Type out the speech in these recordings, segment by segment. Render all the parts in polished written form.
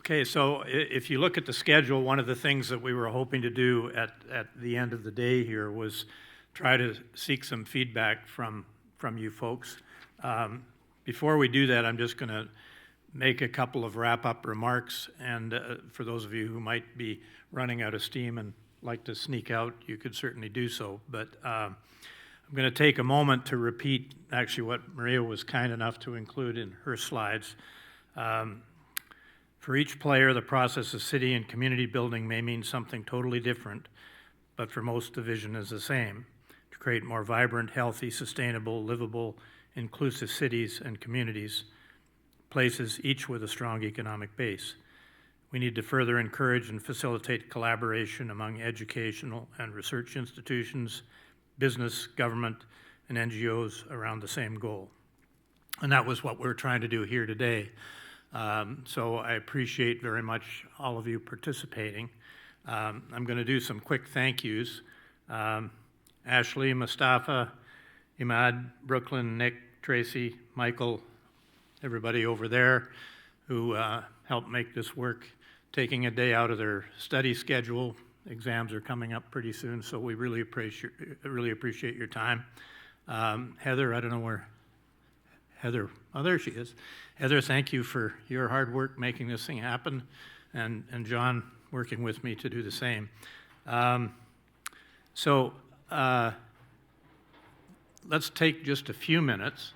Okay, so if you look at the schedule, one of the things that we were hoping to do at the end of the day here was try to seek some feedback from you folks. Before we do that, I'm just going to make a couple of wrap-up remarks, and for those of you who might be running out of steam and like to sneak out, you could certainly do so. But I'm going to take a moment to repeat actually what Maria was kind enough to include in her slides. For each player, the process of city and community building may mean something totally different, but for most the vision is the same: to create more vibrant, healthy, sustainable, livable, inclusive cities and communities, places each with a strong economic base. We need to further encourage and facilitate collaboration among educational and research institutions, business, government, and NGOs around the same goal. And that was what we're trying to do here today. So I appreciate very much all of you participating. I'm going to do some quick thank yous. Ashley, Mustafa, Imad, Brooklyn, Nick, Tracy, Michael, everybody over there who helped make this work, taking a day out of their study schedule. Exams are coming up pretty soon, so we really appreciate your time. Heather, I don't know where Heather, oh, there she is. Heather, thank you for your hard work making this thing happen, and John working with me to do the same. Let's take just a few minutes.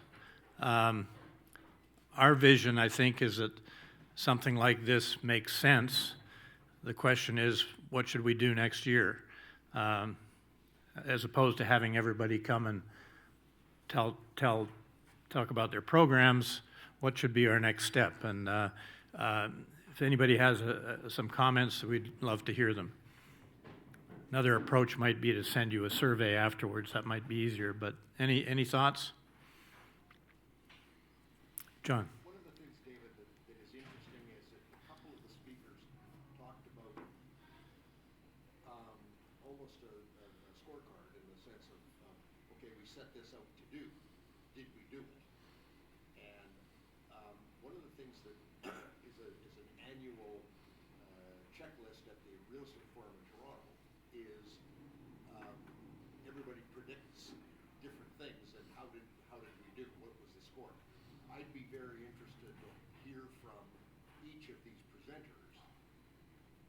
Our vision, I think, is that something like this makes sense. The question is, what should we do next year? As opposed to having everybody come and talk about their programs, what should be our next step? And if anybody has some comments, we'd love to hear them. Another approach might be to send you a survey afterwards. That might be easier, but any thoughts? John. One of the things, David, that is interesting is that a couple of the speakers talked about almost a scorecard in the sense of, okay, we set this out to do. Did we do it? And one of the things that is an annual checklist at the Real Estate Forum in Toronto is everybody predicts different things and how did we do? What was the score? I'd be very interested to hear from each of these presenters.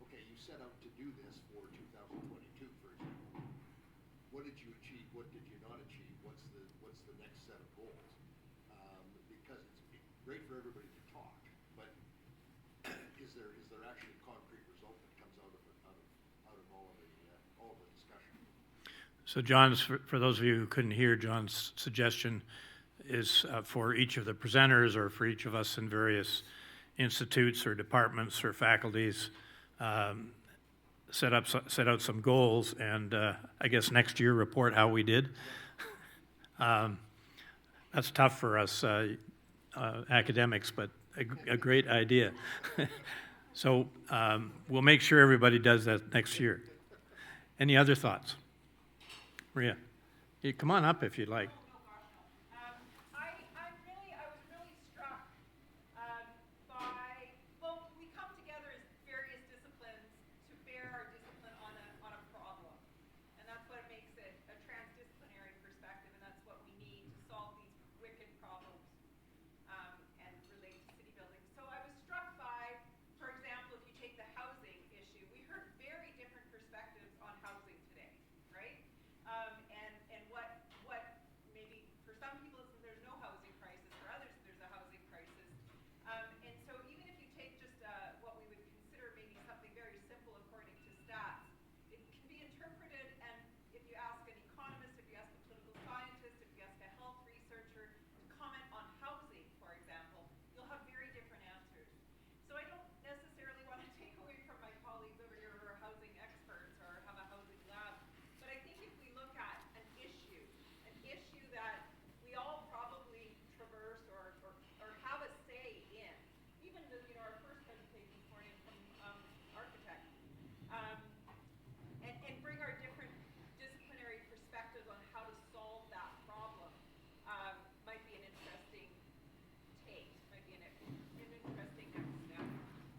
Okay, you set out to do this for 2022, for example. What did you achieve? What did you not achieve? What's the next set of goals? Because it's great for everybody to talk, but is there actually a concrete result that comes out of all of the discussion? So John's, for those of you who couldn't hear, John's suggestion is for each of the presenters or for each of us in various institutes or departments or faculties, set out some goals, and I guess next year report how we did. That's tough for us academics, but a great idea. So we'll make sure everybody does that next year. Any other thoughts? Maria, you come on up if you'd like.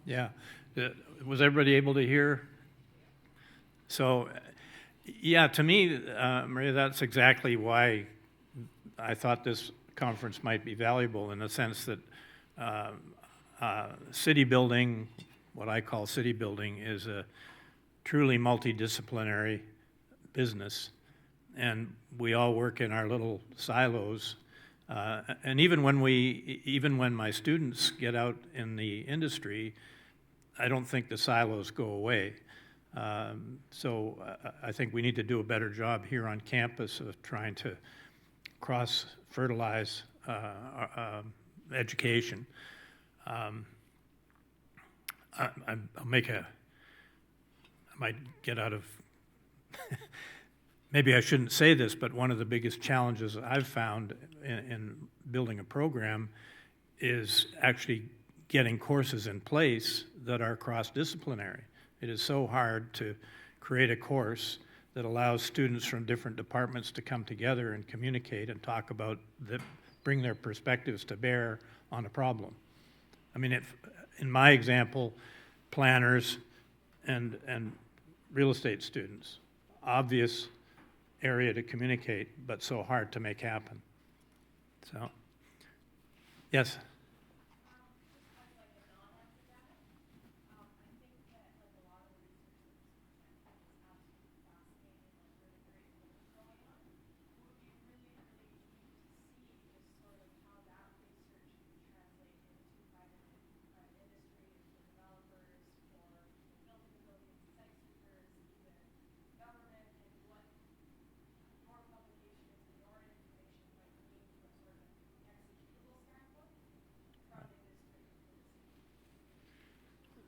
Yeah. Was everybody able to hear? So, yeah, to me, Maria, that's exactly why I thought this conference might be valuable, in the sense that city building, what I call city building, is a truly multidisciplinary business, and we all work in our little silos. And even when my students get out in the industry, I don't think the silos go away. So I think we need to do a better job here on campus of trying to cross-fertilize education. I might get out of, maybe I shouldn't say this, but one of the biggest challenges I've found in building a program is actually getting courses in place that are cross-disciplinary. It is so hard to create a course that allows students from different departments to come together and communicate and talk about, bring their perspectives to bear on a problem. I mean, in my example, planners and real estate students, obvious area to communicate, but so hard to make happen. So, yes?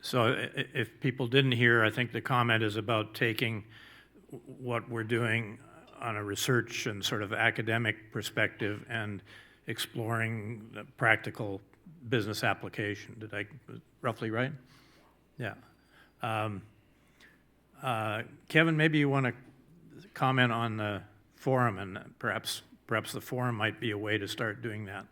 So if people didn't hear, I think the comment is about taking what we're doing on a research and sort of academic perspective and exploring the practical business application. Did I, roughly right? Yeah. Kevin, maybe you want to comment on the forum, and perhaps the forum might be a way to start doing that.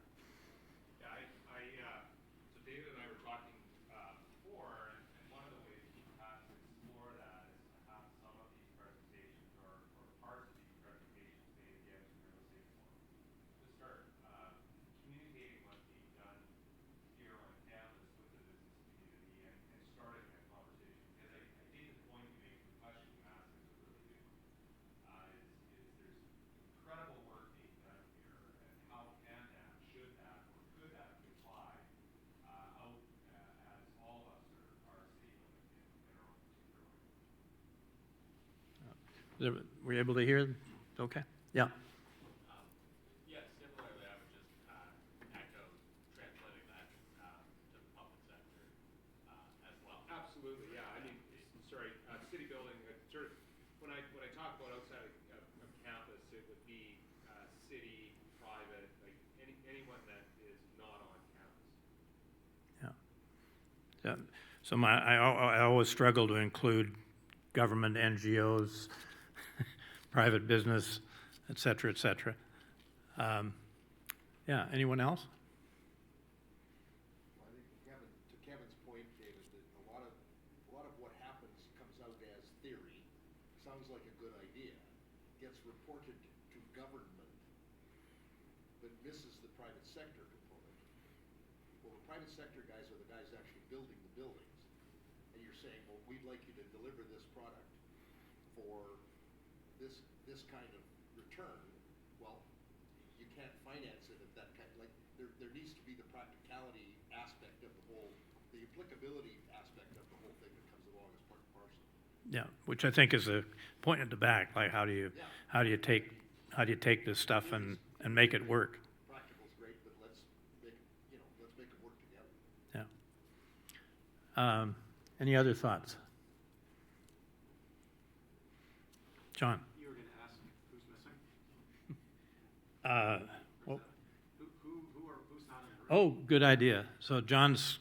Were you able to hear? Okay. Yeah. Yeah, similarly, I would just echo translating that to the public sector as well. Absolutely, yeah. I mean, sorry, city building, sort of, when I talk about outside of campus, it would be city, private, like anyone that is not on campus. Yeah. Yeah. So I always struggle to include government, NGOs, private business, et cetera, et cetera. Yeah, anyone else? Well, I think to Kevin's point, David, that a lot of what happens comes out as theory, sounds like a good idea, gets reported to government, but misses the private sector component. Well, the private sector guys are the guys actually building the buildings, and you're saying, well, we'd like you to deliver this product for this kind of return. Well, you can't finance it at that kind. Like there needs to be the practicality aspect of the whole, the applicability aspect of the whole thing that comes along as part and parcel. Yeah, which I think is a point at the back. Like, how do you take this stuff and make it work? Practical's great, but let's make it work together. Yeah. Any other thoughts? John. You were going to ask who's missing? Well, Who's not in the room? oh, good idea. So John's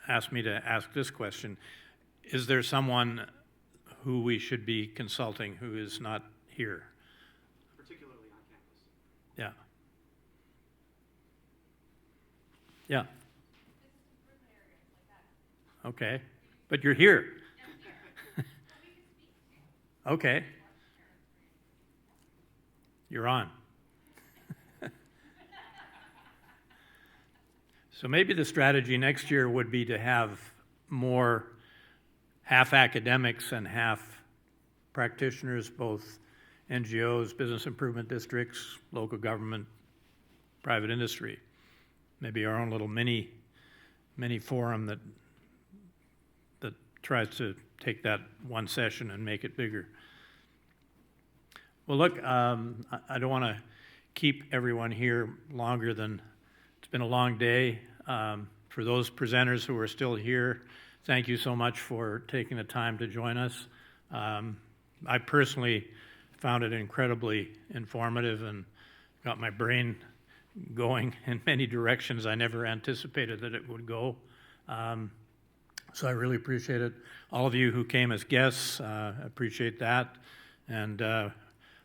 asked me to ask this question. Is there someone who we should be consulting who is not here? Particularly on campus. Yeah. Yeah. Okay, but you're here. Okay. You're on. So maybe the strategy next year would be to have more half academics and half practitioners, both NGOs, business improvement districts, local government, private industry. Maybe our own little mini forum that tries to take that one session and make it bigger. Well, look, I don't want to keep everyone here longer than, it's been a long day. For those presenters who are still here, thank you so much for taking the time to join us. I personally found it incredibly informative and got my brain going in many directions I never anticipated that it would go. So I really appreciate it. All of you who came as guests, appreciate that. And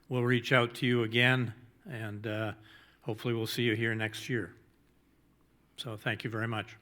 we'll reach out to you again, and hopefully we'll see you here next year. So thank you very much.